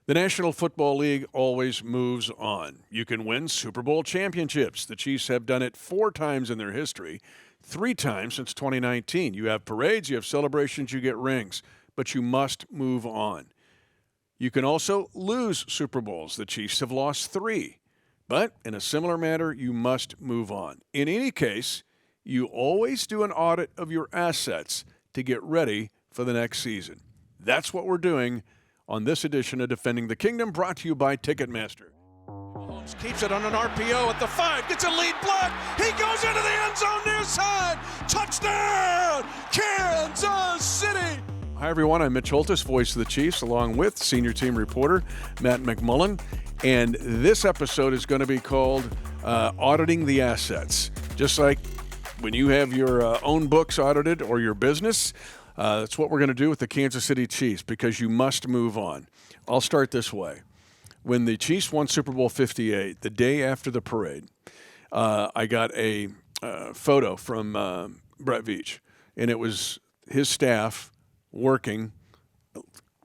The National Football League always moves on. You can win Super Bowl championships. The Chiefs have done it 4 times in their history, 3 times since 2019. You have parades, you have celebrations, you get rings, but you must move on. You can also lose Super Bowls. The Chiefs have lost 3. But in a similar manner, you must move on. In any case, you always do an audit of your assets to get ready for the next season. That's what we're doing on this edition of Defending the Kingdom, brought to you by Ticketmaster. Mahomes keeps it on an RPO at the 5, gets a lead block. He goes into the end zone near side. Touchdown, Kansas City. Hi, everyone. I'm Mitch Holthus, voice of the Chiefs, along with senior team reporter Matt McMullen. And this episode is going to be called Auditing the Assets. Just like when you have your own books audited or your business, that's what we're going to do with the Kansas City Chiefs, because you must move on. I'll start this way. When the Chiefs won Super Bowl 58, the day after the parade, I got a photo from Brett Veach, and it was his staff working,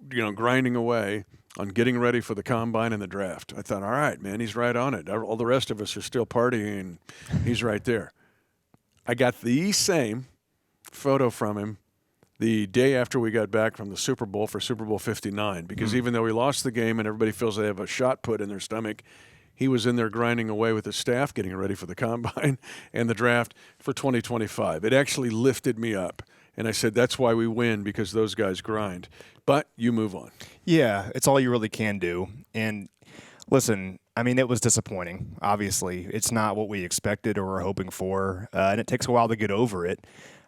grinding away on getting ready for the combine and the draft. I thought, all right, man, he's right on it. All the rest of us are still partying, and he's right there. I got the same photo from him the day after we got back from the Super Bowl for Super Bowl 59, because even though we lost the game and everybody feels they have a shot put in their stomach, he was in there grinding away with his staff, getting ready for the combine and the draft for 2025. It actually lifted me up. And I said, that's why we win, because those guys grind. But you move on. Yeah, it's all you really can do. And listen, I mean, it was disappointing, obviously. It's not what we expected or were hoping for, and it takes a while to get over it.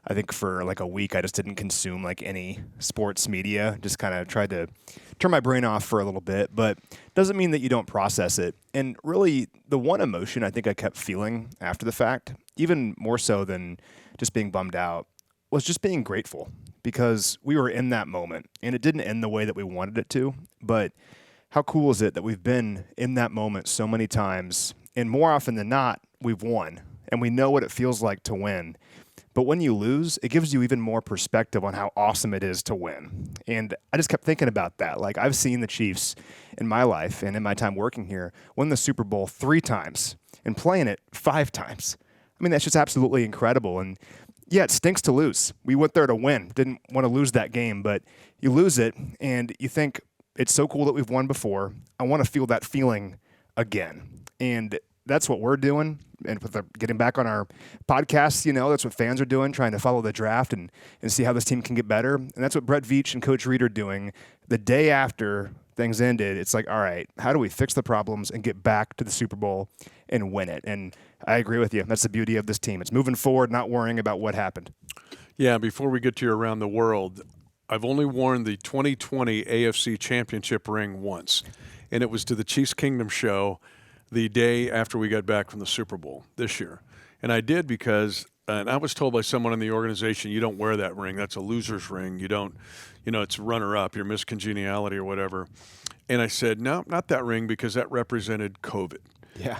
I think for like a week, I just didn't consume like any sports media, just kind of tried to turn my brain off for a little bit, but doesn't mean that you don't process it. And really, the one emotion I think I kept feeling after the fact, even more so than just being bummed out, was just being grateful, because we were in that moment, and it didn't end the way that we wanted it to. But how cool is it that we've been in that moment so many times, and more often than not, we've won, and we know what it feels like to win. But when you lose, it gives you even more perspective on how awesome it is to win. And I just kept thinking about that. Like, I've seen the Chiefs in my life and in my time working here win the Super Bowl 3 times and playing it 5 times. I mean, that's just absolutely incredible. And yeah, it stinks to lose. We went there to win. Didn't want to lose that game, but you lose it and you think, it's so cool that we've won before. I want to feel that feeling again. And that's what we're doing. And with getting back on our podcasts, that's what fans are doing, trying to follow the draft and see how this team can get better. And that's what Brett Veach and Coach Reed are doing. The day after things ended, it's like, all right, how do we fix the problems and get back to the Super Bowl and win it? And I agree with you. That's the beauty of this team. It's moving forward, not worrying about what happened. Yeah, before we get to your around the world, I've only worn the 2020 AFC Championship ring once, and it was to the Chiefs Kingdom show the day after we got back from the Super Bowl this year. And I did because and I was told by someone in the organization, you don't wear that ring. That's a loser's ring. You don't, it's runner-up, your miscongeniality or whatever. And I said, no, not that ring, because that represented COVID. Yeah.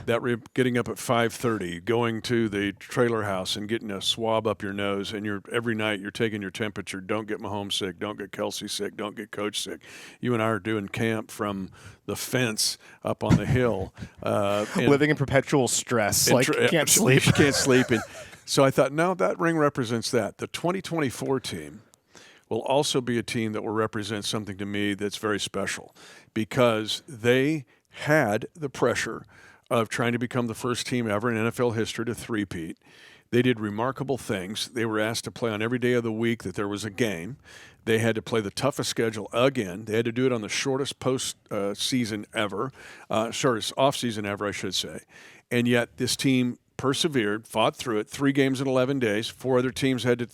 Getting up at 5:30, going to the trailer house and getting a swab up your nose, and every night you're taking your temperature. Don't get Mahomes sick. Don't get Kelsey sick. Don't get Coach sick. You and I are doing camp from the fence up on the hill. Living in perpetual stress. Can't sleep. Can't sleep. And so I thought, no, that ring represents that. The 2024 team will also be a team that will represent something to me that's very special, because they had the pressure of trying to become the first team ever in NFL history to three-peat. They did remarkable things. They were asked to play on every day of the week that there was a game. They had to play the toughest schedule again. They had to do it on the shortest post-season ever, shortest off-season ever, I should say. And yet this team persevered, fought through it, 3 games in 11 days. 3 other teams had to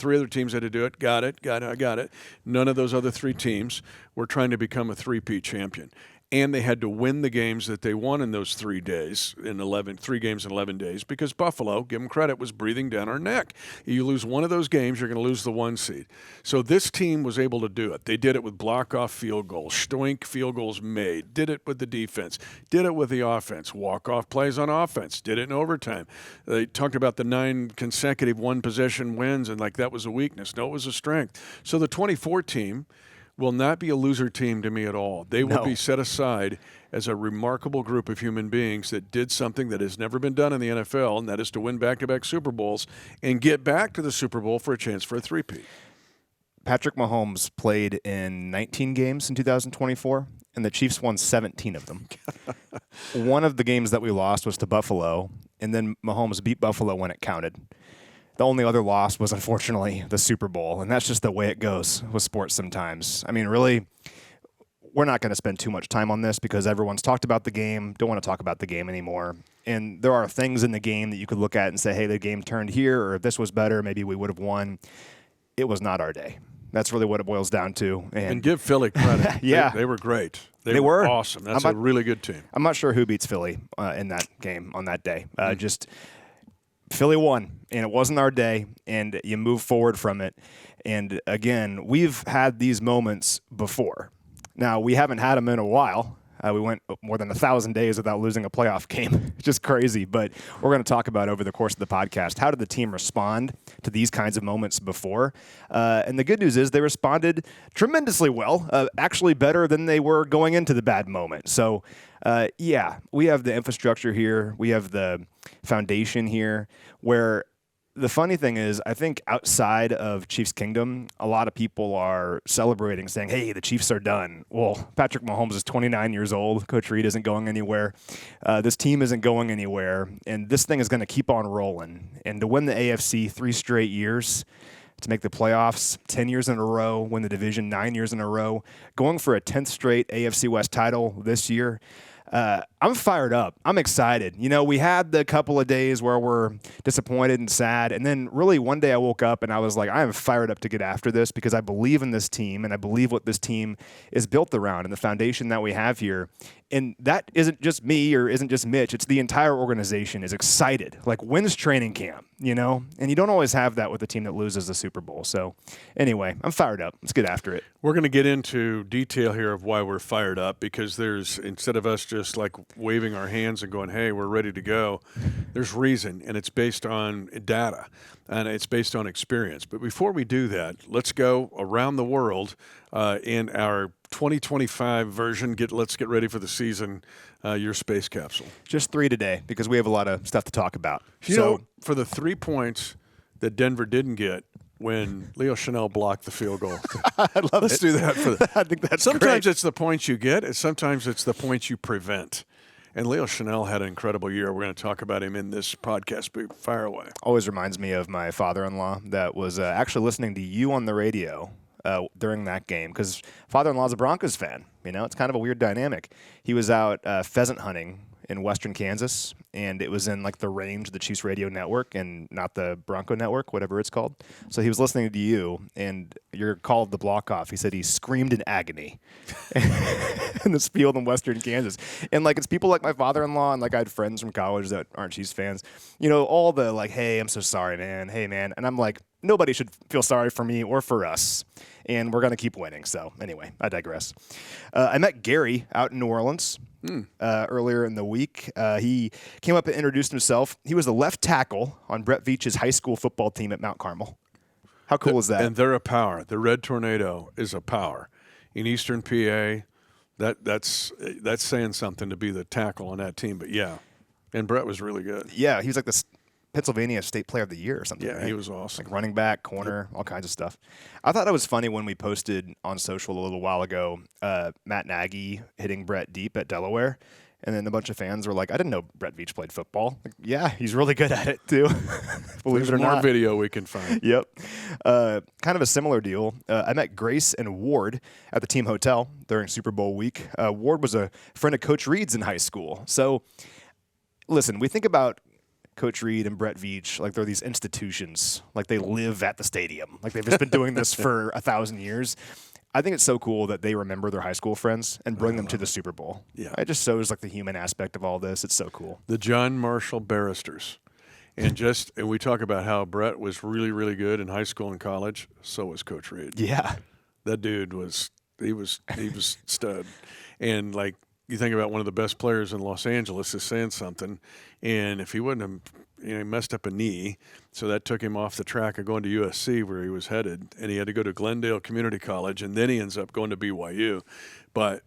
do it. Got it. None of those other 3 teams were trying to become a three-peat champion. And they had to win the games that they won in those 3 days, 3 games in 11 days, because Buffalo, give them credit, was breathing down our neck. You lose one of those games, you're going to lose the 1 seed. So this team was able to do it. They did it with block-off field goals, stoink field goals made, did it with the defense, did it with the offense, walk-off plays on offense, did it in overtime. They talked about the 9 consecutive one-possession wins, and like that was a weakness. No, it was a strength. So the 24 team will not be a loser team to me at all. They will No. be set aside as a remarkable group of human beings that did something that has never been done in the NFL, and that is to win back-to-back Super Bowls and get back to the Super Bowl for a chance for a three-peat. Patrick Mahomes played in 19 games in 2024, and the Chiefs won 17 of them. One of the games that we lost was to Buffalo, and then Mahomes beat Buffalo when it counted. The only other loss was, unfortunately, the Super Bowl, and that's just the way it goes with sports sometimes. I mean, really, we're not going to spend too much time on this because everyone's talked about the game, don't want to talk about the game anymore. And there are things in the game that you could look at and say, hey, the game turned here, or if this was better, maybe we would have won. It was not our day. That's really what it boils down to. And give Philly credit. Yeah. They were great. They were awesome. That's a really good team. I'm not sure who beats Philly in that game on that day. Just Philly won, and it wasn't our day, and you move forward from it. And, again, we've had these moments before. Now, we haven't had them in a while. We went more than 1,000 days without losing a playoff game. It's just crazy. But we're going to talk about over the course of the podcast, how did the team respond to these kinds of moments before? And the good news is they responded tremendously well, actually better than they were going into the bad moment. So, yeah, we have the infrastructure here. We have the foundation here where the funny thing is, I think outside of Chiefs Kingdom, a lot of people are celebrating, saying, hey, the Chiefs are done. Well, Patrick Mahomes is 29 years old. Coach Reid isn't going anywhere. This team isn't going anywhere. And this thing is going to keep on rolling. And to win the AFC 3 straight years, to make the playoffs 10 years in a row, win the division 9 years in a row, going for a 10th straight AFC West title this year, I'm fired up. I'm excited. You know, we had the couple of days where we're disappointed and sad. And then really one day I woke up and I was like, I am fired up to get after this because I believe in this team and I believe what this team is built around and the foundation that we have here. And that isn't just me or isn't just Mitch. It's the entire organization is excited. Like, when's training camp, you know? And you don't always have that with a team that loses the Super Bowl. So anyway, I'm fired up. Let's get after it. We're going to get into detail here of why we're fired up because there's, instead of us just like waving our hands and going, hey, we're ready to go, there's reason, and it's based on data, and it's based on experience. But before we do that, let's go around the world in our 2025 version. Let's get ready for the season, your space capsule. Just 3 today because we have a lot of stuff to talk about. You know, for the 3 points that Denver didn't get when Leo Chanel blocked the field goal. Let's do that. I think that's sometimes great. It's the points you get, and sometimes it's the points you prevent. And Leo Chanel had an incredible year. We're going to talk about him in this podcast. But fire away. Always reminds me of my father-in-law that was actually listening to you on the radio during that game because father-in-law's a Broncos fan. You know, it's kind of a weird dynamic. He was out pheasant hunting in western Kansas, and it was in like the range of the Chiefs radio network and not the Bronco network, whatever it's called. So he was listening to you, and your call of the block off. He said he screamed in agony in this field in western Kansas. And like, it's people like my father-in-law, and like I had friends from college that aren't Chiefs fans. You know, all the like, hey, I'm so sorry, man. Hey, man. And I'm like, nobody should feel sorry for me or for us. And we're going to keep winning. So anyway, I digress. I met Gary out in New Orleans earlier in the week. He came up and introduced himself. He was the left tackle on Brett Veach's high school football team at Mount Carmel. How cool is that? And they're a power. The Red Tornado is a power. In Eastern PA, that's saying something to be the tackle on that team. But, yeah, and Brett was really good. Yeah, he was like the Pennsylvania State Player of the Year or something. Yeah, right? he was awesome. Like running back, corner, all kinds of stuff. I thought it was funny when we posted on social a little while ago Matt Nagy hitting Brett deep at Delaware. And then a bunch of fans were like, I didn't know Brett Veach played football. Like, yeah, he's really good at it, too. Believe it or more not. video we can find. Yep. Kind of a similar deal. I met Grace and Ward at the team hotel during Super Bowl week. Ward was a friend of Coach Reid's in high school. So, listen, we think about Coach Reid and Brett Veach like they're these institutions, like they live at the stadium, like they've just been doing this for 1,000 years. I think it's so cool that they remember their high school friends and bring them to the Super Bowl. Yeah. It just shows like the human aspect of all this. It's so cool. The John Marshall Barristers. And we talk about how Brett was really, really good in high school and college. So was Coach Reid. Yeah. That dude was stud. And like, you think about one of the best players in Los Angeles is saying something. And if he wouldn't have he messed up a knee, so that took him off the track of going to USC where he was headed, and he had to go to Glendale Community College, and then he ends up going to BYU. But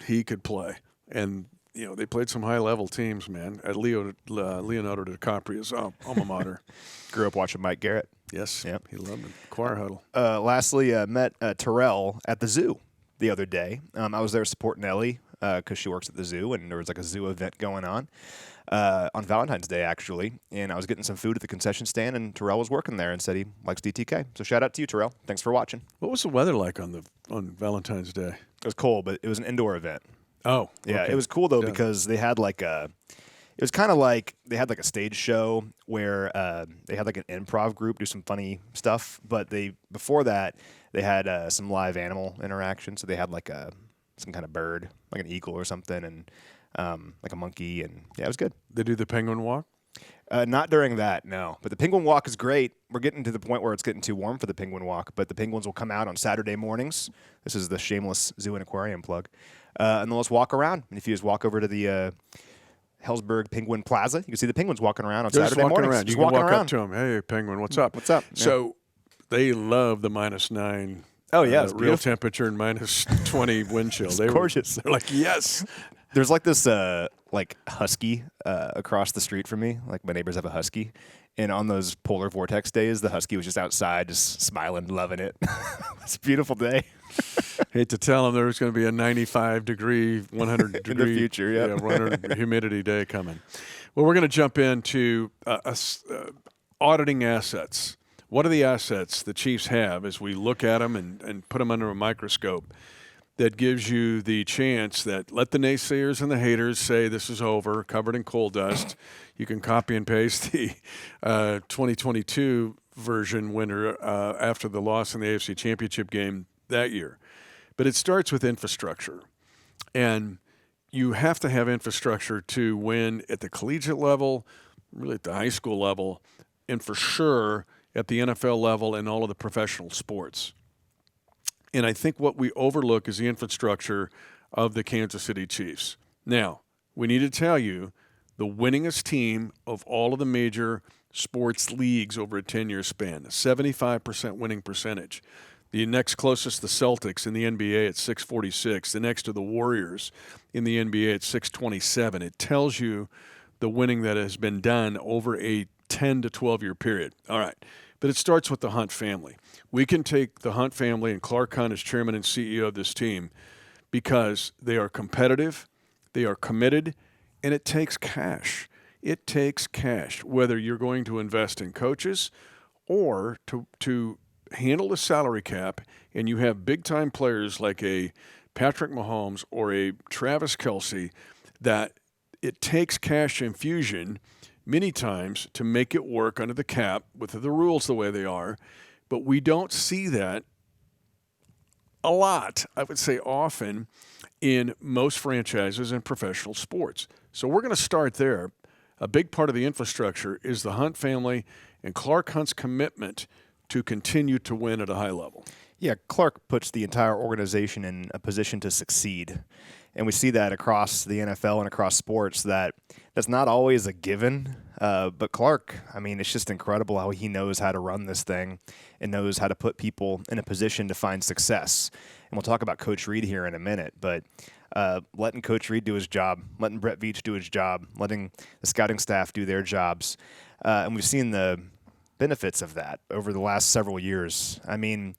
he could play, and they played some high-level teams, man, at Leonardo DiCaprio's alma mater. Grew up watching Mike Garrett. Yes, Yep. He loved it. Choir huddle. Lastly, met Terrell at the zoo the other day. I was there supporting Ellie because she works at the zoo, and there was like a zoo event going on Valentine's Day, actually. And I was getting some food at the concession stand, and Terrell was working there and said he likes DTK. So shout out to you, Terrell. Thanks for watching. What was the weather like on Valentine's Day? It was cold, but it was an indoor event. Oh, yeah. Okay. It was cool though because they had like a stage show where they had like an improv group do some funny stuff, but before that they had some live animal interaction. So they had like some kind of bird, like an eagle or something, and like a monkey, and yeah, it was good. They do the penguin walk? Not during that, no. But the penguin walk is great. We're getting to the point where it's getting too warm for the penguin walk, but the penguins will come out on Saturday mornings. This is the shameless zoo and aquarium plug. And they'll just walk around. And if you just walk over to the Hellsburg Penguin Plaza, you can see the penguins walking around on Saturday mornings. Around. You can walk up to them. Hey, penguin, what's up? What's up? Yeah. So they love the -9. Oh, yeah. Real temperature and -20 wind chill. It's They're gorgeous. They're like, yes. There's like this like husky across the street from me. Like my neighbors have a husky. And on those polar vortex days, the husky was just outside, just smiling, loving it. It's a beautiful day. Hate to tell them there's going to be a 95-degree, 100-degree in the future, yeah, 100 humidity day coming. Well, we're going to jump into auditing assets. What are the assets the Chiefs have as we look at them and put them under a microscope that gives you the chance that let the naysayers and the haters say this is over, covered in coal dust. You can copy and paste the 2022 version winner after the loss in the AFC Championship game that year. But it starts with infrastructure. And you have to have infrastructure to win at the collegiate level, really at the high school level, and for sure at the NFL level and all of the professional sports. And I think what we overlook is the infrastructure of the Kansas City Chiefs. Now, we need to tell you the winningest team of all of the major sports leagues over a 10-year span, a 75% winning percentage. The next closest, the Celtics in the NBA at 646. The next to the Warriors in the NBA at 627. It tells you the winning that has been done over a 10 to 12-year period. All right. But it starts with the Hunt family. We can take the Hunt family and Clark Hunt as chairman and CEO of this team because they are competitive, they are committed, and it takes cash. It takes cash, whether you're going to invest in coaches or to handle the salary cap, and you have big-time players like a Patrick Mahomes or a Travis Kelce, that it takes cash infusion many times to make it work under the cap with the rules the way they are. But we don't see that a lot, I would say often, in most franchises in professional sports. So we're going to start there. A big part of the infrastructure is the Hunt family and Clark Hunt's commitment to continue to win at a high level. Yeah, Clark puts the entire organization in a position to succeed. And we see that across the NFL and across sports that's not always a given. But Clark, I mean, it's just incredible how he knows how to run this thing and knows how to put people in a position to find success. And we'll talk about Coach Reed here in a minute, but letting Coach Reed do his job, letting Brett Veach do his job, letting the scouting staff do their jobs. And we've seen the benefits of that over the last several years. I mean,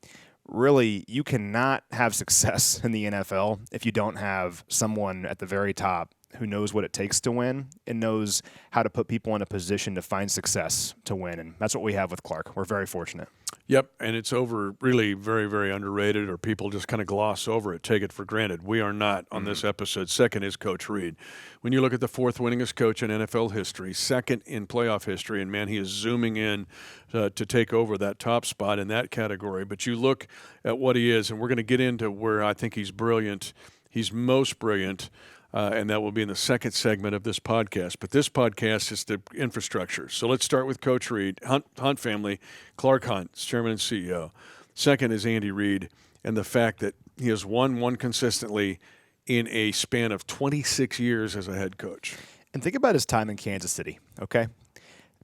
really, you cannot have success in the NFL if you don't have someone at the very top who knows what it takes to win and knows how to put people in a position to find success to win. And that's what we have with Clark. We're very fortunate. Yep, and it's really very, very underrated, or people just kind of gloss over it, take it for granted. We are not on this episode. Second is Coach Reed. When you look at the fourth winningest coach in NFL history, second in playoff history, and man, he is zooming in to take over that top spot in that category. But you look at what he is, and we're going to get into where I think he's brilliant. He's most brilliant. And that will be in the second segment of this podcast. But this podcast is the infrastructure. So let's start with Coach Reed, Hunt family, Clark Hunt, chairman and CEO. Second is Andy Reid, and the fact that he has won one consistently in a span of 26 years as a head coach. And think about his time in Kansas City, okay?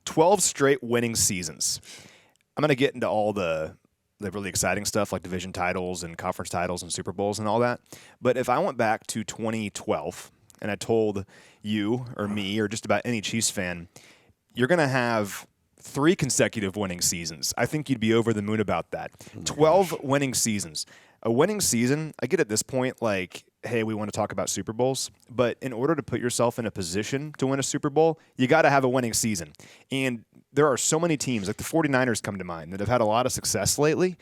12 straight winning seasons. I'm going to get into all the really exciting stuff like division titles and conference titles and Super Bowls and all that. But if I went back to 2012 and I told you or me or just about any Chiefs fan, you're going to have 3 consecutive winning seasons, I think you'd be over the moon about that. 12 winning seasons. A winning season, I get at this point like, hey, we want to talk about Super Bowls, but in order to put yourself in a position to win a Super Bowl, you got to have a winning season. And there are so many teams, like the 49ers come to mind, that have had a lot of success lately,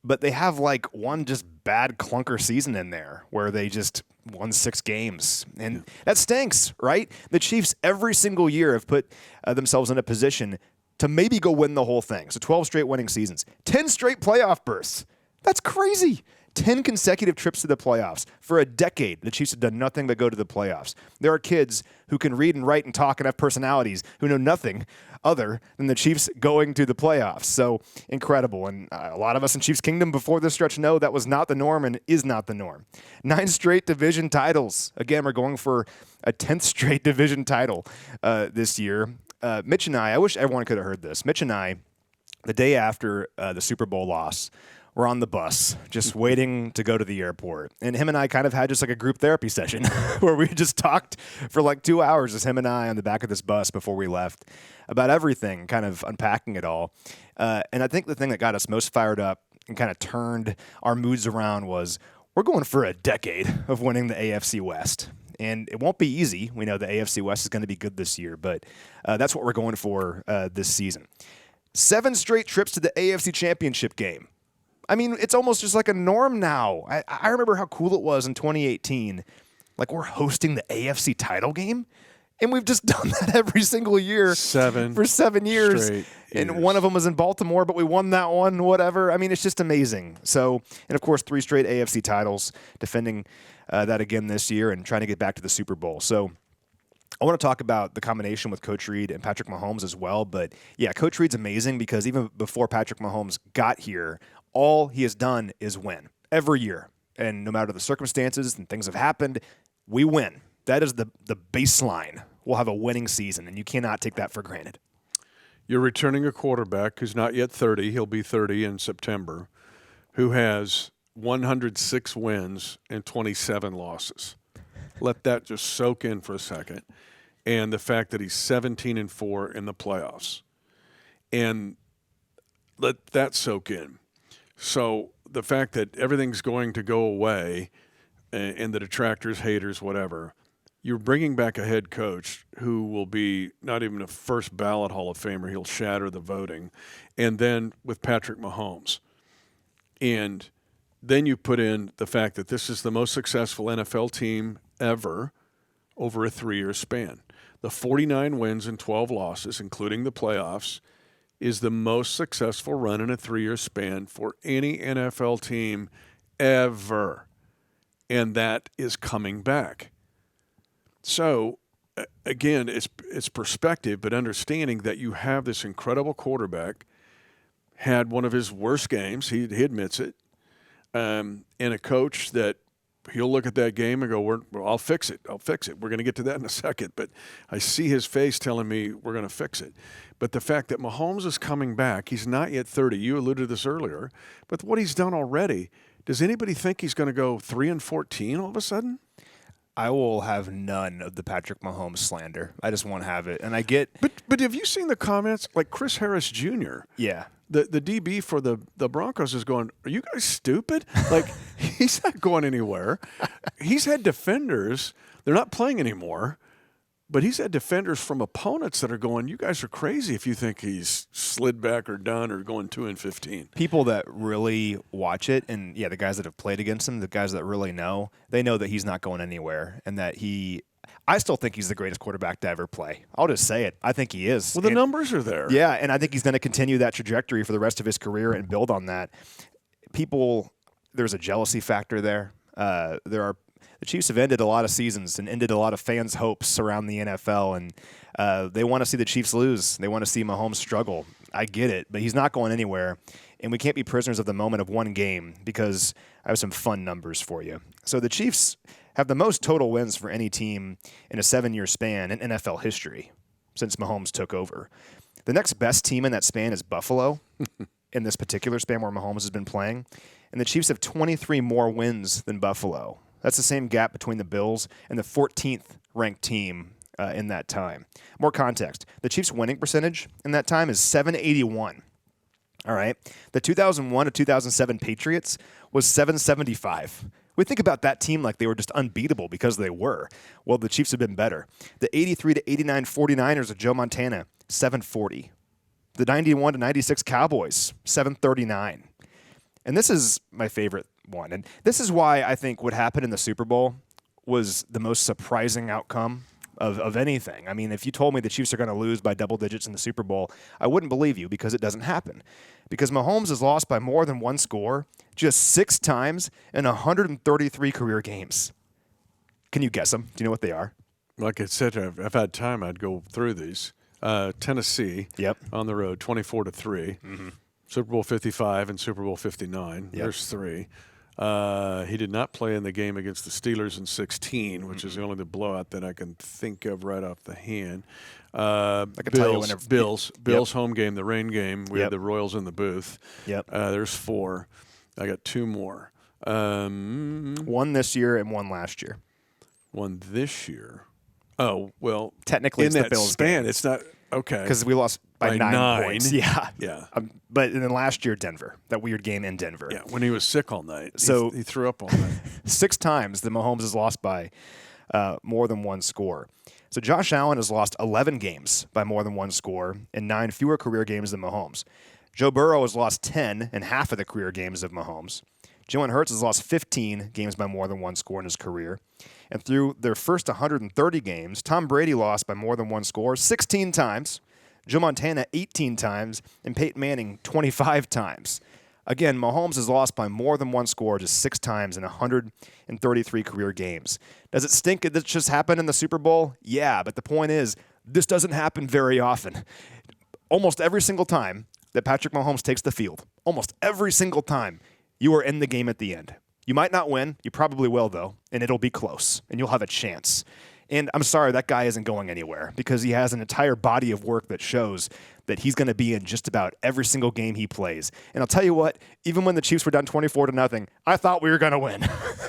but they have like one just bad clunker season in there where they just won 6 games. And that stinks, right? The Chiefs every single year have put themselves in a position to maybe go win the whole thing. So 12 straight winning seasons, 10 straight playoff berths. That's crazy. 10 consecutive trips to the playoffs. For a decade, the Chiefs have done nothing but go to the playoffs. There are kids who can read and write and talk and have personalities who know nothing other than the Chiefs going to the playoffs. So incredible. And a lot of us in Chiefs Kingdom before this stretch know that was not the norm and is not the norm. 9 straight division titles. Again, we're going for a 10th straight division title this year. Mitch and I wish everyone could have heard this. Mitch and I, the day after the Super Bowl loss, we're on the bus, just waiting to go to the airport. And him and I kind of had just like a group therapy session where we just talked for like 2 hours, just him and I on the back of this bus before we left, about everything, kind of unpacking it all. And I think the thing that got us most fired up and kind of turned our moods around was we're going for a decade of winning the AFC West. And it won't be easy. We know the AFC West is going to be good this year, but that's what we're going for this season. 7 straight trips to the AFC Championship game. I mean, it's almost just like a norm now. I remember how cool it was in 2018. Like, we're hosting the AFC title game, and we've just done that every single year for 7 years. And one of them was in Baltimore, but we won that one, whatever. I mean, it's just amazing. So, and of course, 3 straight AFC titles, defending that again this year and trying to get back to the Super Bowl. So I want to talk about the combination with Coach Reid and Patrick Mahomes as well. But yeah, Coach Reid's amazing because even before Patrick Mahomes got here, all he has done is win every year. And no matter the circumstances and things have happened, we win. That is the baseline. We'll have a winning season, and you cannot take that for granted. You're returning a quarterback who's not yet 30. He'll be 30 in September, who has 106 wins and 27 losses. Let that just soak in for a second. And the fact that he's 17-4 in the playoffs. And let that soak in. So the fact that everything's going to go away and the detractors, haters, whatever, you're bringing back a head coach who will be not even a first ballot Hall of Famer. He'll shatter the voting. And then with Patrick Mahomes. And then you put in the fact that this is the most successful NFL team ever over a 3-year span. The 49 wins and 12 losses, including the playoffs, is the most successful run in a 3-year span for any NFL team ever. And that is coming back. So, again, it's perspective, but understanding that you have this incredible quarterback, had one of his worst games, he admits it, and a coach that he'll look at that game and go, well, I'll fix it. We're going to get to that in a second. But I see his face telling me we're going to fix it. But the fact that Mahomes is coming back, he's not yet 30. You alluded to this earlier. But what he's done already, does anybody think he's going to go 3-14 all of a sudden? I will have none of the Patrick Mahomes slander. I just won't have it. And I get... But have you seen the comments? Like Chris Harris Jr., yeah. The DB for the Broncos is going, are you guys stupid? Like, he's not going anywhere. He's had defenders. They're not playing anymore. But he's had defenders from opponents that are going, you guys are crazy if you think he's slid back or done or going 2-15. People that really watch it, and yeah, the guys that have played against him, the guys that really know, they know that he's not going anywhere and that I still think he's the greatest quarterback to ever play. I'll just say it. I think he is. Well, the numbers are there. Yeah, and I think he's going to continue that trajectory for the rest of his career and build on that. There's a jealousy factor there. The Chiefs have ended a lot of seasons and ended a lot of fans' hopes around the NFL, and they want to see the Chiefs lose. They want to see Mahomes struggle. I get it, but he's not going anywhere, and we can't be prisoners of the moment of one game because I have some fun numbers for you. So the Chiefs have the most total wins for any team in a 7-year span in NFL history since Mahomes took over. The next best team in that span is Buffalo, in this particular span where Mahomes has been playing. And the Chiefs have 23 more wins than Buffalo. That's the same gap between the Bills and the 14th ranked team in that time. More context. The Chiefs' winning percentage in that time is .781. All right. The 2001 to 2007 Patriots was .775. We think about that team like they were just unbeatable because they were. Well, the Chiefs have been better. The 83 to 89 49ers of Joe Montana, .740. The 91 to 96 Cowboys, .739. And this is my favorite one. And this is why I think what happened in the Super Bowl was the most surprising outcome of anything. I mean, if you told me the Chiefs are going to lose by double digits in the Super Bowl, I wouldn't believe you because it doesn't happen. Because Mahomes has lost by more than one score just 6 times in 133 career games. Can you guess them? Do you know what they are? Like I said, if I've had time, I'd go through these. Tennessee, on the road, 24-3. Mm-hmm. Super Bowl 55 and Super Bowl 59. There's 3. He did not play in the game against the Steelers in 16, which is only the blowout that I can think of right off the hand. Bills home game, the rain game. We had the Royals in the booth. There's 4. I got 2 more. One this year and one last year. One this year. Oh, well. Technically, it's the Bills span. game. It's not. Okay. Because we lost by 9 points. Yeah. But then last year, Denver. That weird game in Denver. Yeah, when he was sick all night. So he threw up all night. 6 times the Mahomes has lost by more than one score. So Josh Allen has lost 11 games by more than one score and 9 fewer career games than Mahomes. Joe Burrow has lost 10 in half of the career games of Mahomes. Jalen Hurts has lost 15 games by more than one score in his career. And through their first 130 games, Tom Brady lost by more than one score 16 times, Joe Montana 18 times, and Peyton Manning 25 times. Again, Mahomes has lost by more than one score just 6 times in 133 career games. Does it stink that this just happened in the Super Bowl? Yeah, but the point is, this doesn't happen very often. Almost every single time that Patrick Mahomes takes the field, almost every single time, you are in the game at the end. You might not win. You probably will, though, and it'll be close, and you'll have a chance. And I'm sorry, that guy isn't going anywhere because he has an entire body of work that shows that he's going to be in just about every single game he plays. And I'll tell you what, even when the Chiefs were down 24-0, I thought we were going to win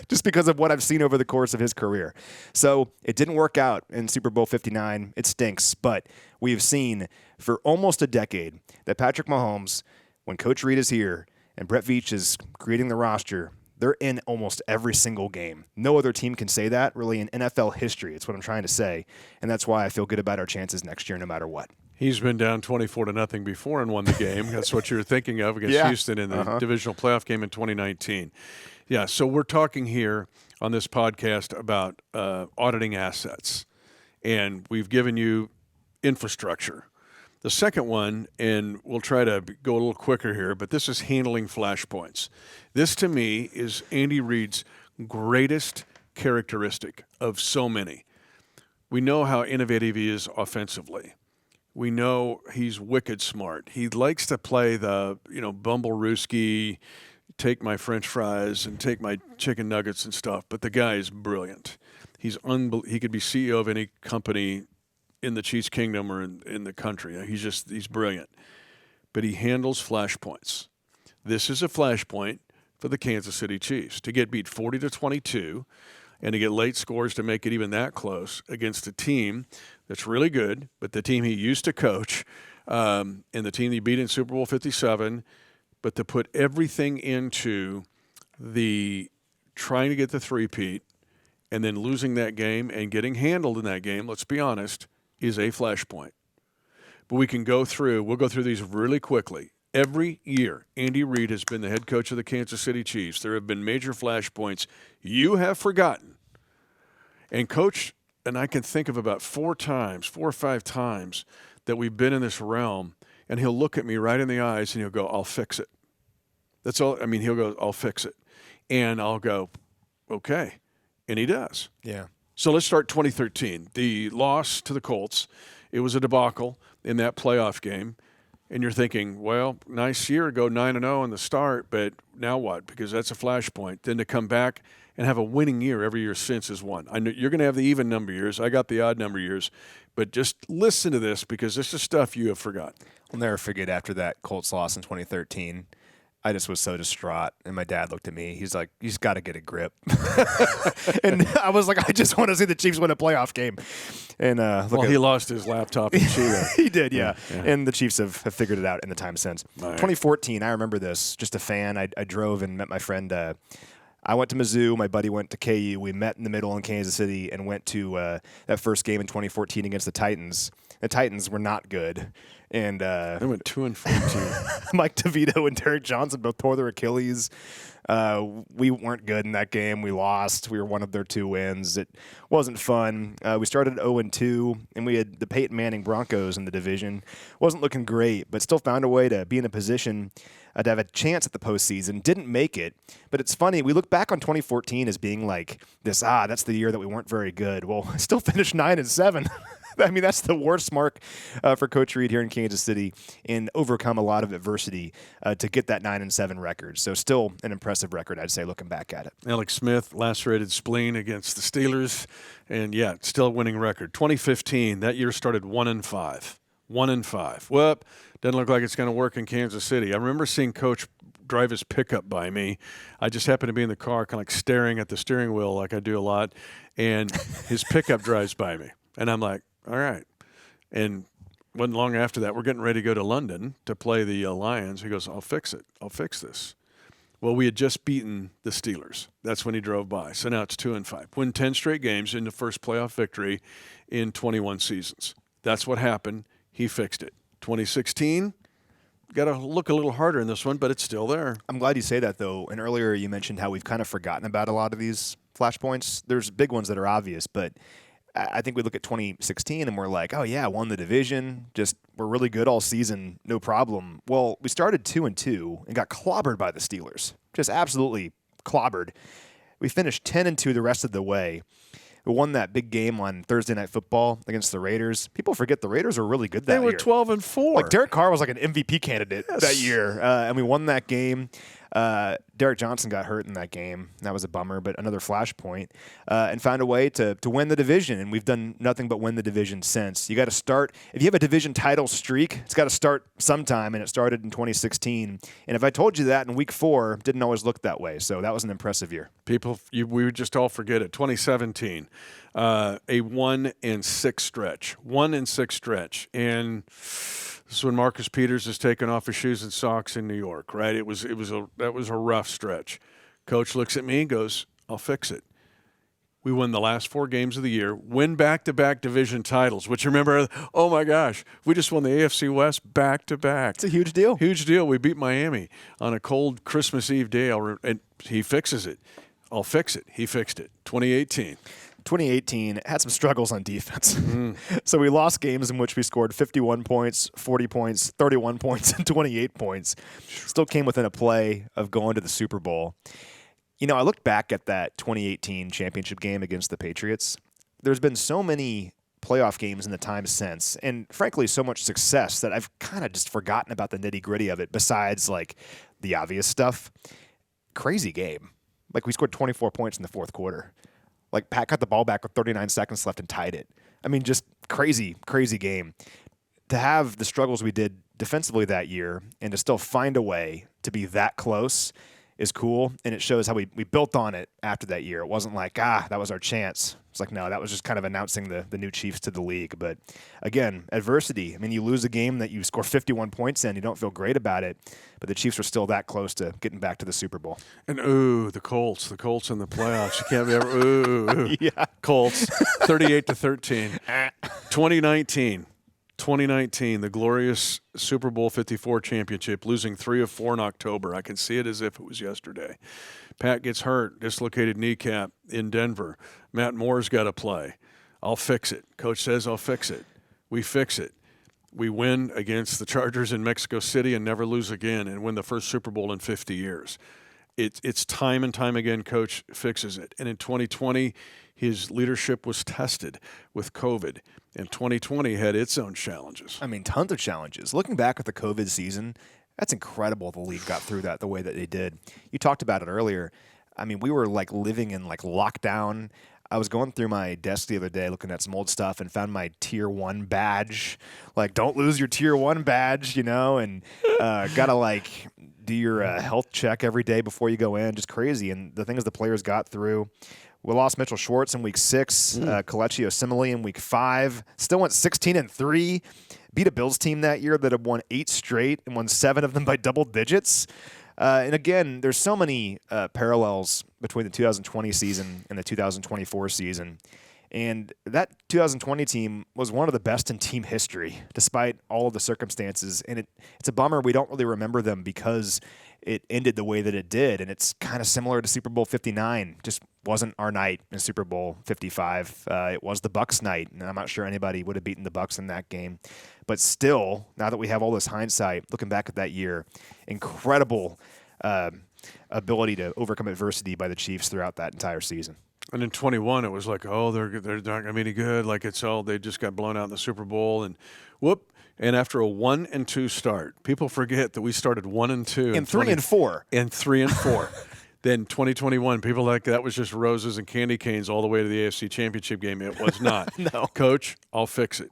just because of what I've seen over the course of his career. So it didn't work out in Super Bowl 59. It stinks, but we've seen for almost a decade that Patrick Mahomes, when Coach Reid is here and Brett Veach is creating the roster, they're in almost every single game. No other team can say that, really, in NFL history. It's what I'm trying to say. And that's why I feel good about our chances next year, no matter what. He's been down 24-0 before and won the game. That's what you were thinking of against Houston in the divisional playoff game in 2019. Yeah, so we're talking here on this podcast about auditing assets. And we've given you infrastructure. The second one, and we'll try to go a little quicker here, but this is handling flashpoints. This, to me, is Andy Reid's greatest characteristic of so many. We know how innovative he is offensively. We know he's wicked smart. He likes to play the, bumble-rooski, take my French fries and take my chicken nuggets and stuff, but the guy is brilliant. He could be CEO of any company in the Chiefs Kingdom or in the country. He's brilliant. But he handles flashpoints. This is a flashpoint for the Kansas City Chiefs to get beat 40-22 and to get late scores to make it even that close against a team that's really good, but the team he used to coach and the team he beat in Super Bowl 57, but to put everything into the trying to get the three-peat and then losing that game and getting handled in that game, let's be honest, is a flashpoint. But we'll go through these really quickly. Every year, Andy Reid has been the head coach of the Kansas City Chiefs. There have been major flashpoints you have forgotten. And Coach, and I can think of about 4 or 5 times that we've been in this realm, and he'll look at me right in the eyes and he'll go, I'll fix it. That's all. I mean, he'll go, I'll fix it. And I'll go, okay. And he does. Yeah. So let's start 2013. The loss to the Colts, it was a debacle in that playoff game. And you're thinking, well, nice year, go 9-0 in the start, but now what? Because that's a flashpoint. Then to come back and have a winning year every year since is one. I know you're going to have the even number years. I got the odd number years. But just listen to this because this is stuff you have forgotten. I'll never forget after that Colts loss in 2013. I just was so distraught, and my dad looked at me. He's like, "You just got to get a grip." And I was like, "I just want to see the Chiefs win a playoff game." And he lost his laptop in Chile. He did, yeah. And the Chiefs have figured it out in the time since. Right. 2014, I remember this. Just a fan. I drove and met my friend. I went to Mizzou. My buddy went to KU. We met in the middle in Kansas City and went to that first game in 2014 against the Titans. The Titans were not good. And they went 2-14. Mike DeVito and Derek Johnson both tore their Achilles. We weren't good in that game. We lost. We were one of their 2 wins. It wasn't fun. We started 0-2, and we had the Peyton Manning Broncos in the division. Wasn't looking great, but still found a way to be in a position to have a chance at the postseason. Didn't make it, but it's funny. We look back on 2014 as being like this. That's the year that we weren't very good. Well, still finished 9-7. I mean, that's the worst mark for Coach Reid here in Kansas City and overcome a lot of adversity to get that 9-7 record. So still an impressive record, I'd say, looking back at it. Alex Smith, lacerated spleen against the Steelers, and still a winning record. 2015, that year started 1-5. 1-5. Well, doesn't look like it's going to work in Kansas City. I remember seeing Coach drive his pickup by me. I just happened to be in the car kind of like staring at the steering wheel like I do a lot, and his pickup drives by me. And I'm like, all right. And wasn't long after that, we're getting ready to go to London to play the Lions. He goes, I'll fix it. I'll fix this. Well, we had just beaten the Steelers. That's when he drove by. So now it's 2-5. Win 10 straight games in the first playoff victory in 21 seasons. That's what happened. He fixed it. 2016, got to look a little harder in this one, but it's still there. I'm glad you say that, though. And earlier you mentioned how we've kind of forgotten about a lot of these flashpoints. There's big ones that are obvious, but I think we look at 2016 and we're like, oh, yeah, won the division. Just we're really good all season. No problem. Well, we started 2-2 and got clobbered by the Steelers. Just absolutely clobbered. We finished 10-2 the rest of the way. We won that big game on Thursday Night Football against the Raiders. People forget the Raiders were really good that year. They were 12-4. Like Derek Carr was like an MVP candidate that year, and we won that game. Derek Johnson got hurt in that game. That was a bummer, but another flashpoint. And found a way to win the division, and we've done nothing but win the division since. You got to start. If you have a division title streak, it's got to start sometime, and it started in 2016. And if I told you that in week 4, it didn't always look that way. So that was an impressive year. We would just all forget it. 2017, a 1-6 stretch. 1-6 stretch. And this is when Marcus Peters has taken off his shoes and socks in New York, right? That was a rough stretch. Coach looks at me and goes, I'll fix it. We win the last 4 games of the year, win back-to-back division titles, which remember, oh my gosh, we just won the AFC West back-to-back. It's a huge deal. Huge deal. We beat Miami on a cold Christmas Eve day, and he fixes it. I'll fix it. He fixed it. 2018 had some struggles on defense. So we lost games in which we scored 51 points, 40 points, 31 points, and 28 points. Still came within a play of going to the Super Bowl. You know, I looked back at that 2018 championship game against the Patriots. There's been so many playoff games in the time since, and frankly, so much success that I've kind of just forgotten about the nitty-gritty of it besides, like, the obvious stuff. Crazy game. Like, we scored 24 points in the fourth quarter. Like, Pat got the ball back with 39 seconds left and tied it. I mean, just crazy, crazy game. To have the struggles we did defensively that year and to still find a way to be that close is cool, and it shows how we built on it after that year. It wasn't like, that was our chance. It's like, no, that was just kind of announcing the new Chiefs to the league. But, again, adversity. I mean, you lose a game that you score 51 points in, you don't feel great about it, but the Chiefs were still that close to getting back to the Super Bowl. And, the Colts in the playoffs. You can't be ever, Yeah. Colts, 38-13. 2019, the glorious Super Bowl 54 championship, losing 3 of 4 in October. I can see it as if it was yesterday. Pat gets hurt, dislocated kneecap in Denver. Matt Moore's got to play. I'll fix it. Coach says I'll fix it. We fix it. We win against the Chargers in Mexico City and never lose again and win the first Super Bowl in 50 years. It's time and time again Coach fixes it. And in 2020, his leadership was tested with COVID. And 2020 had its own challenges. I mean, tons of challenges. Looking back at the COVID season, that's incredible the league got through that the way that they did. You talked about it earlier. I mean, we were like living in like lockdown. I was going through my desk the other day looking at some old stuff and found my Tier 1 badge. Like, don't lose your Tier 1 badge, and got to like do your health check every day before you go in. Just crazy. And the things the players got through. We lost Mitchell Schwartz in week 6, Kelechi Osemele in week 5. Still went 16-3. Beat a Bills team that year that had won 8 straight and won 7 of them by double digits. And again, there's so many parallels between the 2020 season and the 2024 season. And that 2020 team was one of the best in team history, despite all of the circumstances. And it's a bummer we don't really remember them because it ended the way that it did. And it's kind of similar to Super Bowl 59. Just wasn't our night in Super Bowl 55. It was the Bucs night, and I'm not sure anybody would have beaten the Bucs in that game. But still, now that we have all this hindsight, looking back at that year, incredible ability to overcome adversity by the Chiefs throughout that entire season. And in 21, it was like, oh, they're not going to be any good. Like they just got blown out in the Super Bowl, and whoop. And after a 1-2 start, people forget that we started 1-2 and 3-4 and 3-4. Then 2021, people like that was just roses and candy canes all the way to the AFC Championship game. It was not. No, Coach, I'll fix it.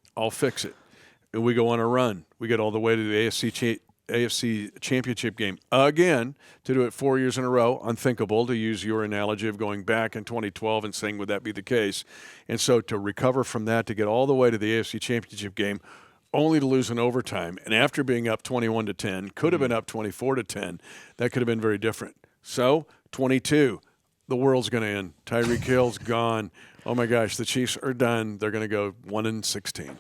And we go on a run. We get all the way to the AFC Championship game again. To do it 4 years in a row, unthinkable, to use your analogy of going back in 2012 and saying, would that be the case? And so to recover from that, to get all the way to the AFC Championship game, only to lose in overtime, and after being up 21-10, could have been up 24-10, that could have been very different. So 22, the world's going to end. Tyreek Hill's gone. Oh my gosh, the Chiefs are done. They're going to go 1-16.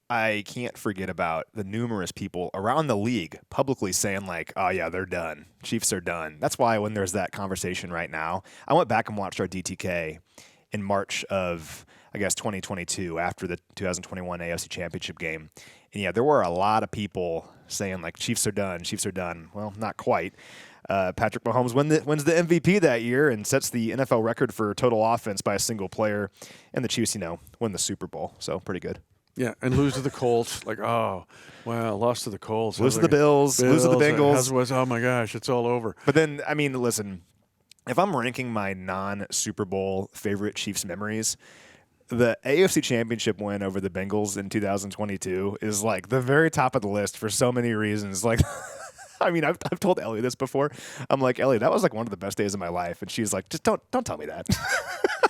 I can't forget about the numerous people around the league publicly saying like, oh yeah, they're done. Chiefs are done. That's why when there's that conversation right now, I went back and watched our DTK in March of, I guess, 2022 after the 2021 AFC Championship game. And yeah, there were a lot of people saying like, Chiefs are done, Chiefs are done. Well, not quite. Patrick Mahomes wins the MVP that year and sets the NFL record for total offense by a single player. And the Chiefs, win the Super Bowl. So pretty good. Yeah, and lose to the Colts. Like, oh, wow, lost to the Colts. Lose to the Bills, lose to the Bengals. Oh, my gosh, it's all over. But then, I mean, listen, if I'm ranking my non-Super Bowl favorite Chiefs memories, the AFC Championship win over the Bengals in 2022 is like the very top of the list for so many reasons. Like, I mean, I've told Ellie this before. I'm like, Ellie, that was like one of the best days of my life. And she's like, just don't tell me that.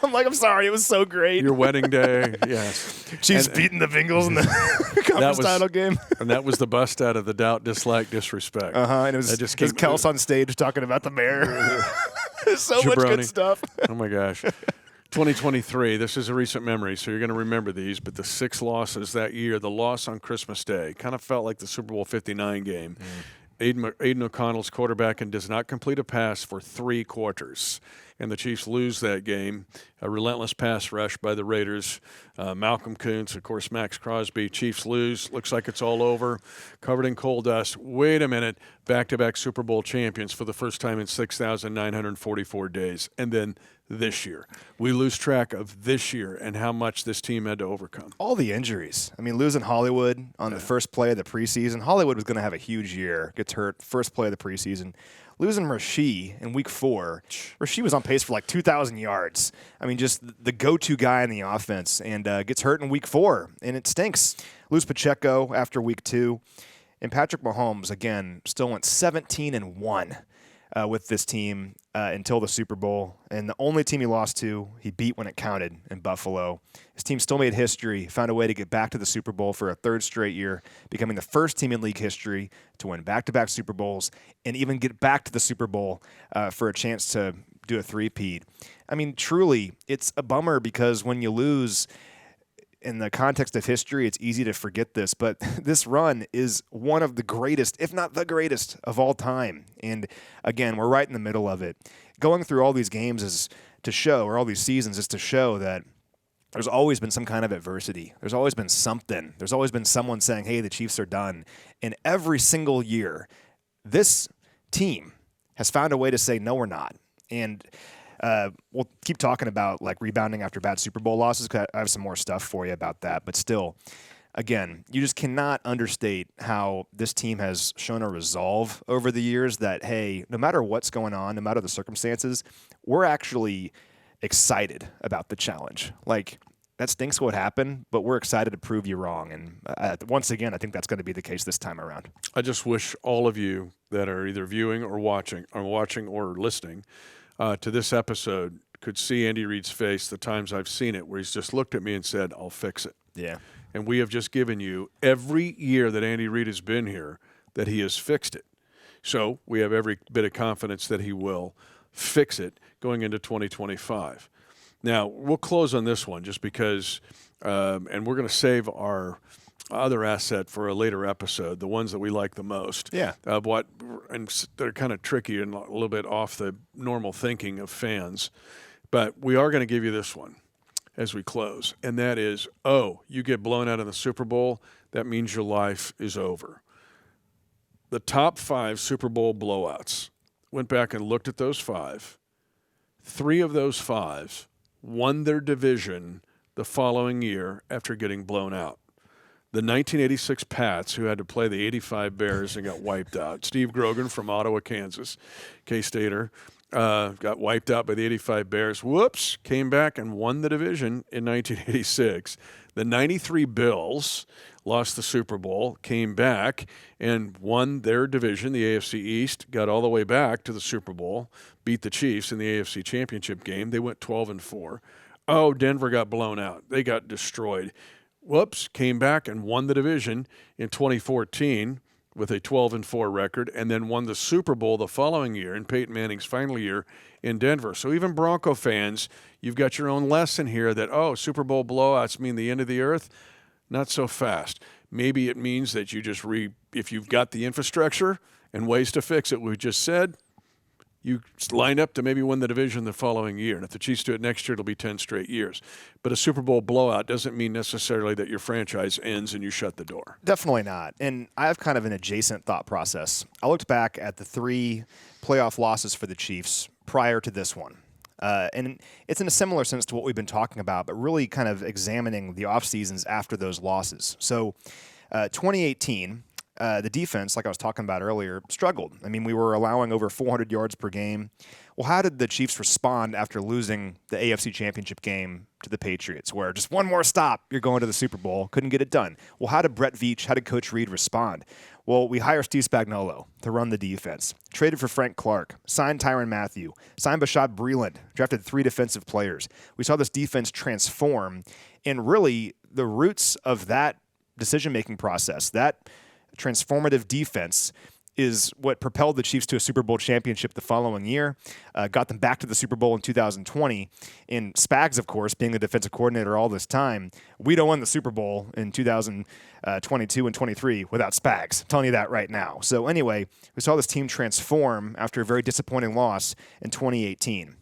I'm like, I'm sorry, it was so great. Your wedding day, yes. Chiefs beating the Bengals in the conference title game. And that was the bust out of the doubt, dislike, disrespect. And it was Kels on stage talking about the mayor. So much good stuff. Oh, my gosh. 2023, this is a recent memory, so you're going to remember these, but the 6 losses that year, the loss on Christmas Day, kind of felt like the Super Bowl 59 game. Aiden O'Connell's quarterback and does not complete a pass for 3 quarters. And the Chiefs lose that game. A relentless pass rush by the Raiders. Malcolm Kuntz, of course, Max Crosby. Chiefs lose. Looks like it's all over. Covered in coal dust. Wait a minute. Back-to-back Super Bowl champions for the first time in 6,944 days. And then this year. We lose track of this year and how much this team had to overcome. All the injuries. I mean, losing Hollywood on the first play of the preseason. Hollywood was going to have a huge year. Gets hurt first play of the preseason. Losing Rasheed in week 4. Rasheed was on pace for like 2,000 yards. I mean, just the go-to guy in the offense, and gets hurt in week 4, and it stinks. Lose Pacheco after week 2. And Patrick Mahomes, again, still went 17-1 with this team until the Super Bowl. And the only team he lost to, he beat when it counted in Buffalo. His team still made history, found a way to get back to the Super Bowl for a 3rd straight year, becoming the first team in league history to win back-to-back Super Bowls and even get back to the Super Bowl for a chance to do a 3-peat. I mean, truly, it's a bummer because when you lose in the context of history, it's easy to forget this, but this run is one of the greatest, if not the greatest, of all time. And again, we're right in the middle of it. Going through all these games is to show, or all these seasons is to show that there's always been some kind of adversity. There's always been something. There's always been someone saying, hey, the Chiefs are done. And every single year, this team has found a way to say, no, we're not. And we'll keep talking about like rebounding after bad Super Bowl losses because I have some more stuff for you about that. But still, again, you just cannot understate how this team has shown a resolve over the years that, hey, no matter what's going on, no matter the circumstances, we're actually excited about the challenge. Like, that stinks what happened, but we're excited to prove you wrong. And once again, I think that's going to be the case this time around. I just wish all of you that are either viewing or watching or listening to this episode could see Andy Reid's face the times I've seen it, where he's just looked at me and said, "I'll fix it." Yeah. And we have just given you every year that Andy Reid has been here that he has fixed it. So we have every bit of confidence that he will fix it going into 2025. Now, we'll close on this one just because, and we're going to save our other asset for a later episode, the ones that we like the most. Yeah. And they're kind of tricky and a little bit off the normal thinking of fans. But we are going to give you this one as we close, and that is, you get blown out in the Super Bowl, that means your life is over. The top 5 Super Bowl blowouts, went back and looked at those 5. 3 of those 5 won their division the following year after getting blown out. The 1986 Pats, who had to play the 85 Bears and got wiped out. Steve Grogan from Ottawa, Kansas, K-Stater, got wiped out by the 85 Bears. Whoops, came back and won the division in 1986. The 93 Bills lost the Super Bowl, came back and won their division, the AFC East, got all the way back to the Super Bowl, beat the Chiefs in the AFC Championship game. They went 12-4. Denver got blown out. They got destroyed. Whoops, came back and won the division in 2014 with a 12-4 record, and then won the Super Bowl the following year in Peyton Manning's final year in Denver. So even Bronco fans, you've got your own lesson here that, Super Bowl blowouts mean the end of the earth. Not so fast. Maybe it means that you just if you've got the infrastructure and ways to fix it, we just said, you line up to maybe win the division the following year. And if the Chiefs do it next year, it'll be 10 straight years. But a Super Bowl blowout doesn't mean necessarily that your franchise ends and you shut the door. Definitely not. And I have kind of an adjacent thought process. I looked back at the 3 playoff losses for the Chiefs prior to this one. And it's in a similar sense to what we've been talking about, but really kind of examining the off seasons after those losses. So 2018, the defense, like I was talking about earlier, struggled. I mean, we were allowing over 400 yards per game. Well, how did the Chiefs respond after losing the AFC Championship game to the Patriots, where just one more stop, you're going to the Super Bowl, couldn't get it done? Well, how did how did Coach Reid respond? Well, we hire Steve Spagnuolo to run the defense, traded for Frank Clark, signed Tyrann Mathieu, signed Bashaud Breeland, drafted 3 defensive players. We saw this defense transform, and really the roots of that decision-making process, that transformative defense, is what propelled the Chiefs to a Super Bowl championship the following year, got them back to the Super Bowl in 2020. And Spags, of course, being the defensive coordinator all this time, we don't win the Super Bowl in 2022 and 23 without Spags. I'm telling you that right now. So anyway, we saw this team transform after a very disappointing loss in 2018.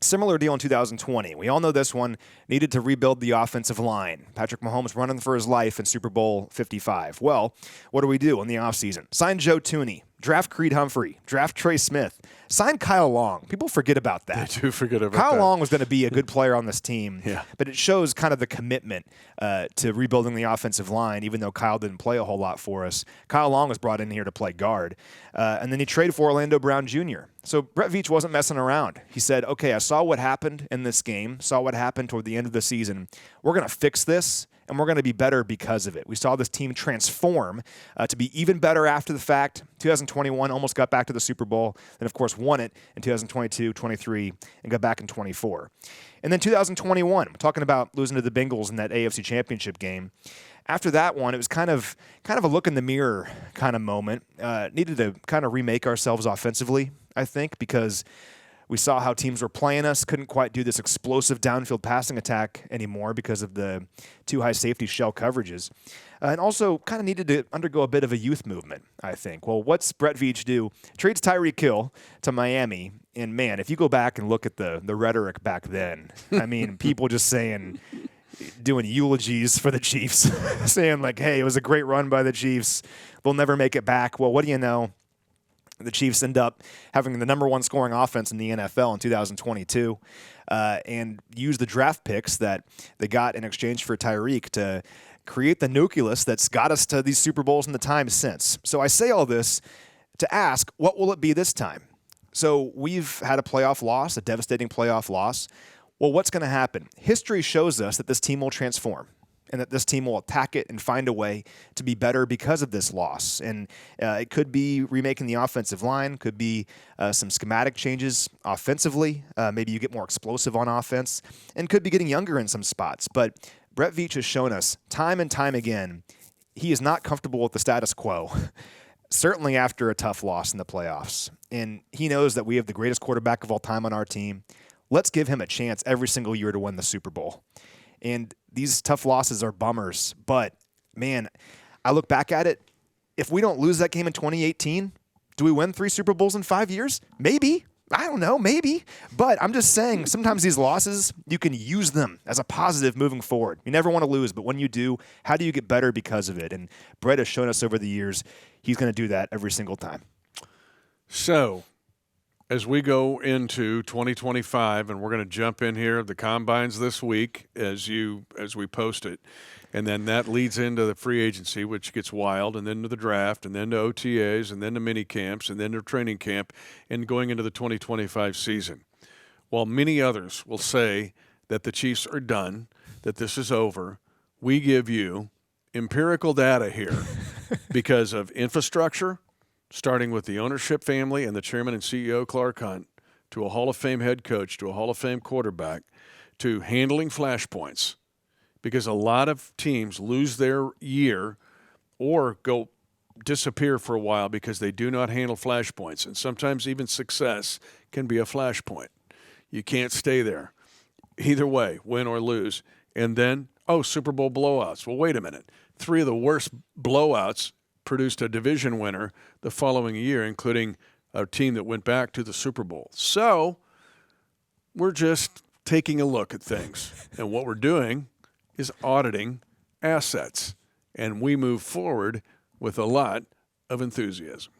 Similar deal in 2020. We all know this one needed to rebuild the offensive line. Patrick Mahomes running for his life in Super Bowl 55. Well, what do we do in the offseason? Sign Joe Thuney, draft Creed Humphrey, draft Trey Smith, sign Kyle Long. People forget about that. They do forget about Kyle that. Long was going to be a good player on this team, Yeah. But it shows kind of the commitment to rebuilding the offensive line, even though Kyle didn't play a whole lot for us. Kyle Long was brought in here to play guard, and then he traded for Orlando Brown Jr. So Brett Veach wasn't messing around. He said, okay, I saw what happened in this game, saw what happened toward the end of the season. We're going to fix this, and we're going to be better because of it. We saw this team transform to be even better after the fact. 2021 almost got back to the Super Bowl, then, of course, won it in 2022, 23, and got back in 24. And then 2021, we're talking about losing to the Bengals in that AFC Championship game. After that one, it was kind of a look in the mirror kind of moment. Needed to kind of remake ourselves offensively, I think, because we saw how teams were playing us, couldn't quite do this explosive downfield passing attack anymore because of the 2 high safety shell coverages. And also kind of needed to undergo a bit of a youth movement, I think. Well, what's Brett Veach do? Trades Tyreek Hill to Miami. And, man, if you go back and look at the rhetoric back then, I mean, people just doing eulogies for the Chiefs, saying like, hey, it was a great run by the Chiefs. They'll never make it back. Well, what do you know? The Chiefs end up having the number 1 scoring offense in the NFL in 2022 and use the draft picks that they got in exchange for Tyreek to create the nucleus that's got us to these Super Bowls in the time since. So I say all this to ask, what will it be this time? So we've had a playoff loss, a devastating playoff loss. Well, what's going to happen? History shows us that this team will transform and that this team will attack it and find a way to be better because of this loss. And it could be remaking the offensive line, could be some schematic changes offensively. Maybe you get more explosive on offense, and could be getting younger in some spots. But Brett Veach has shown us time and time again he is not comfortable with the status quo, certainly after a tough loss in the playoffs. And he knows that we have the greatest quarterback of all time on our team. Let's give him a chance every single year to win the Super Bowl. And these tough losses are bummers. But, man, I look back at it. If we don't lose that game in 2018, do we win 3 Super Bowls in 5 years? Maybe. I don't know, maybe. But I'm just saying, sometimes these losses, you can use them as a positive moving forward. You never want to lose, but when you do, how do you get better because of it? And Brett has shown us over the years he's going to do that every single time. So, as we go into 2025, and we're going to jump in here, the combines this week as we post it, and then that leads into the free agency, which gets wild, and then to the draft, and then to OTAs, and then to mini camps, and then to training camp, and going into the 2025 season. While many others will say that the Chiefs are done, that this is over, we give you empirical data here because of infrastructure, starting with the ownership family and the chairman and CEO, Clark Hunt, to a Hall of Fame head coach, to a Hall of Fame quarterback, to handling flashpoints, because a lot of teams lose their year or go disappear for a while because they do not handle flashpoints. And sometimes even success can be a flashpoint. You can't stay there. Either way, win or lose. And then, Super Bowl blowouts. Well, wait a minute. 3 of the worst blowouts produced a division winner the following year, including a team that went back to the Super Bowl. So we're just taking a look at things. And what we're doing is auditing assets. And we move forward with a lot of enthusiasm.